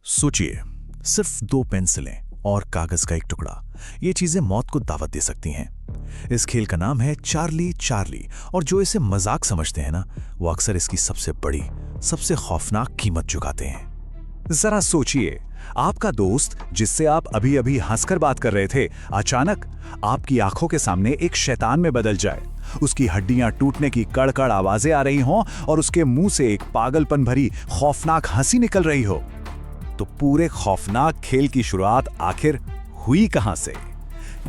सोचिए, सिर्फ 2 पेंसिलें और कागज का एक टुकड़ा, ये चीजें मौत को दावत दे सकती हैं। इस खेल का नाम है चार्ली चार्ली, और जो इसे मजाक समझते हैं ना, वो अक्सर इसकी सबसे बड़ी, सबसे खौफनाक कीमत चुकाते हैं। जरा सोचिए, आपका दोस्त जिससे आप अभी अभी हंसकर बात कर रहे थे, अचानक आपकी आंखों के सामने एक शैतान में बदल जाए। उसकी हड्डियां टूटने की कड़कड़ आवाजें आ रही हों और उसके मुंह से एक पागलपन भरी खौफनाक हंसी निकल रही हो। तो पूरे खौफनाक खेल की शुरुआत आखिर हुई कहां से?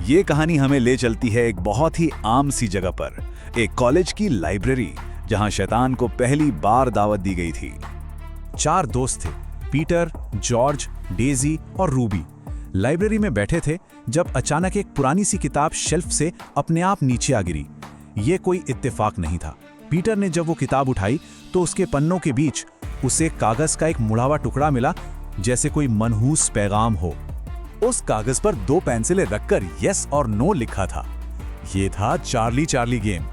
ये कहानी हमें ले चलती है एक बहुत ही आम सी जगह पर, एक कॉलेज की लाइब्रेरी, जहां शैतान को पहली बार दावत दी गई थी। 4 दोस्त थे, पीटर, जॉर्ज, डेजी और रूबी। लाइब्रेरी में बैठे थे जब अचानक एक पुरानी सी किताब शेल्फ से अपने आप नीचे आ गिरी। ये कोई इत्तेफाक नहीं था। पीटर ने जब वो किताब उठाई तो उसके पन्नों के बीच उसे कागज का एक मुड़ा हुआ टुकड़ा मिला, जैसे कोई मनहूस पैगाम हो। उस कागज पर 2 पेंसिलें रखकर यस और नो लिखा था। ये था चार्ली चार्ली गेम,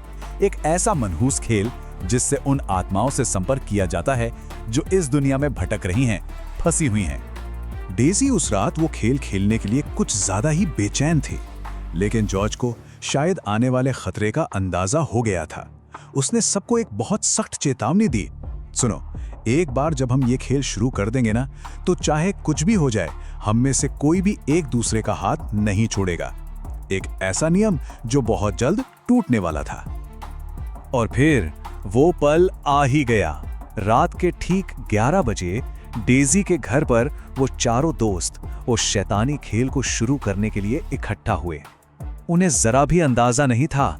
एक ऐसा मनहूस खेल जिससे उन आत्माओं से संपर्क किया जाता है जो इस दुनिया में भटक रही हैं, फंसी हुई हैं। डेजी उस रात वो खेल खेलने के लिए कुछ ज्यादा ही बेचैन थी, लेकिन जॉर्ज को शायद आने वाले खतरे का अंदाजा हो गया था। उसने सबको एक बहुत सख्त चेतावनी दी, सुनो, एक बार जब हम ये खेल शुरू कर देंगे ना, तो चाहे कुछ भी हो जाए, हम में से कोई भी एक दूसरे का हाथ नहीं छोड़ेगा। एक ऐसा नियम जो बहुत जल्द टूटने वाला था। और फिर वो पल आ ही गया। रात के ठीक 11 बजे डेजी के घर पर वो चारों दोस्त उस शैतानी खेल को शुरू करने के लिए इकट्ठा हुए। उन्हें जरा भी अंदाजा नहीं था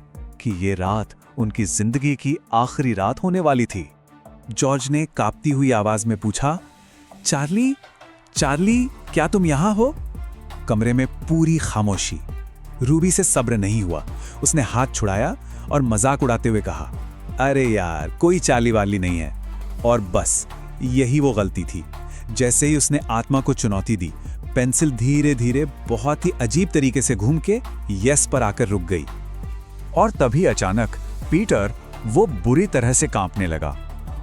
कि ये रात उनकी जिंदगी की आखिरी रात होने वाली थी। जॉर्ज ने कांपती हुई आवाज में पूछा, चार्ली, चार्ली, क्या तुम यहां हो? कमरे में पूरी खामोशी। रूबी से सब्र नहीं हुआ। उसने हाथ छुड़ाया और मजाक उड़ाते हुए कहा, अरे यार, कोई चार्ली वाली नहीं है। और बस यही वो गलती थी। जैसे ही उसने आत्मा को चुनौती दी, पेंसिल धीरे धीरे बहुत ही अजीब तरीके से घूम के यस पर आकर रुक गई। और तभी अचानक पीटर वो बुरी तरह से कांपने लगा।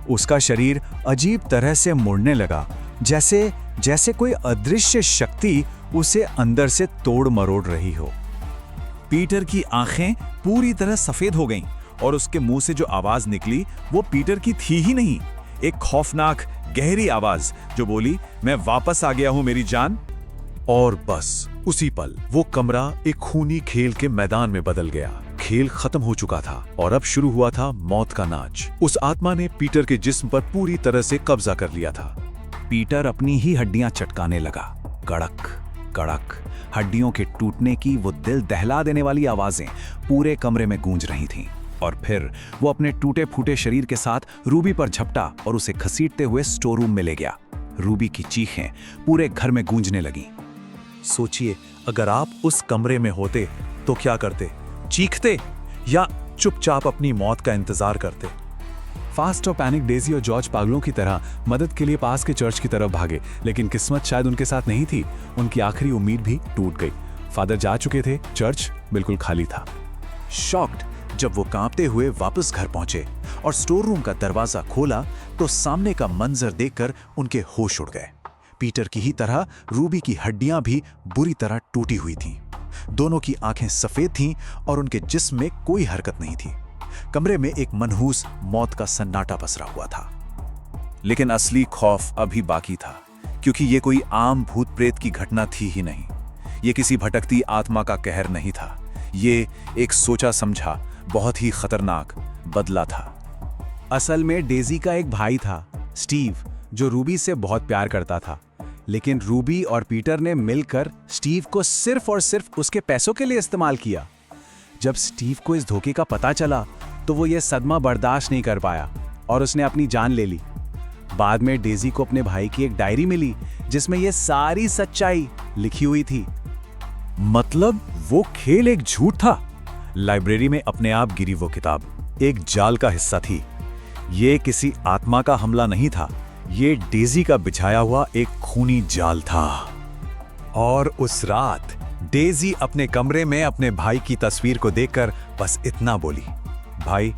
उसका शरीर अजीब तरह से मुड़ने लगा, जैसे कोई अदृश्य शक्ति उसे अंदर से तोड़ मरोड़ रही हो। पीटर की आंखें पूरी तरह सफेद हो गईं और उसके मुंह से जो आवाज निकली वो पीटर की थी ही नहीं। एक खौफनाक गहरी आवाज जो बोली, मैं वापस आ गया हूं मेरी जान। और बस उसी पल वो कमरा एक खूनी खेल के मैदान में बदल गया। खेल खत्म हो चुका था और अब शुरू हुआ था मौत का नाच। उस आत्मा ने पीटर के जिस्म पर पूरी तरह से कब्जा कर लिया था। पीटर अपनी ही हड्डियां चटकाने लगा। कड़क कड़क हड्डियों के टूटने की वो दिल दहला देने वाली आवाजें पूरे कमरे में गूंज रही थीं। और फिर वो अपने टूटे फूटे शरीर के साथ रूबी पर झपटा और उसे घसीटते हुए स्टोर रूम में ले गया। रूबी की चीखें पूरे घर में गूंजने लगीं। सोचिए, अगर आप उस कमरे में होते तो क्या करते? चीखते या चुपचाप अपनी मौत का इंतजार करते? फास्ट और पैनिक डेजी और जॉर्ज पागलों की तरह मदद के लिए पास के चर्च की तरफ भागे, लेकिन किस्मत शायद उनके साथ नहीं थी। उनकी आखिरी उम्मीद भी टूट गई। फादर जा चुके थे, चर्च बिल्कुल खाली था। शॉक्ड जब वो कांपते हुए वापस घर पहुंचे और स्टोर रूम का दरवाजा खोला, तो सामने का मंजर देखकर उनके होश उड़ गए। पीटर की ही तरह रूबी की हड्डियां भी बुरी तरह टूटी हुई थीं। दोनों की आंखें सफेद थीं और उनके जिस्म में कोई हरकत नहीं थी। कमरे में एक मनहूस मौत का सन्नाटा पसरा हुआ था। लेकिन असली खौफ अभी बाकी था, क्योंकि ये कोई आम भूत प्रेत की घटना थी ही नहीं। ये किसी भटकती आत्मा का कहर नहीं था। ये एक सोचा समझा बहुत ही खतरनाक बदला था। असल में डेजी का एक भाई था, स्टीव, जो रूबी से बहुत प्यार करता था। लेकिन रूबी और पीटर ने मिलकर स्टीव को सिर्फ और सिर्फ उसके पैसों के लिए इस्तेमाल किया। जब स्टीव को इस धोखे का पता चला तो वो ये सदमा बर्दाश्त नहीं कर पाया और उसने अपनी जान ले ली। बाद में डेजी को अपने भाई की एक डायरी मिली जिसमें ये सारी सच्चाई लिखी हुई थी। मतलब वो खेल एक झूठ था। लाइब्रेरी में अपने आप गिरी वो किताब एक जाल का हिस्सा थी। ये किसी आत्मा का हमला नहीं था, ये डेजी का बिछाया हुआ एक खूनी जाल था। और उस रात डेजी अपने कमरे में अपने भाई की तस्वीर को देखकर बस इतना बोली, भाई,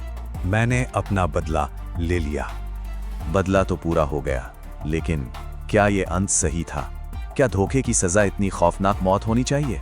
मैंने अपना बदला ले लिया। बदला तो पूरा हो गया, लेकिन क्या ये अंत सही था? क्या धोखे की सजा इतनी खौफनाक मौत होनी चाहिए?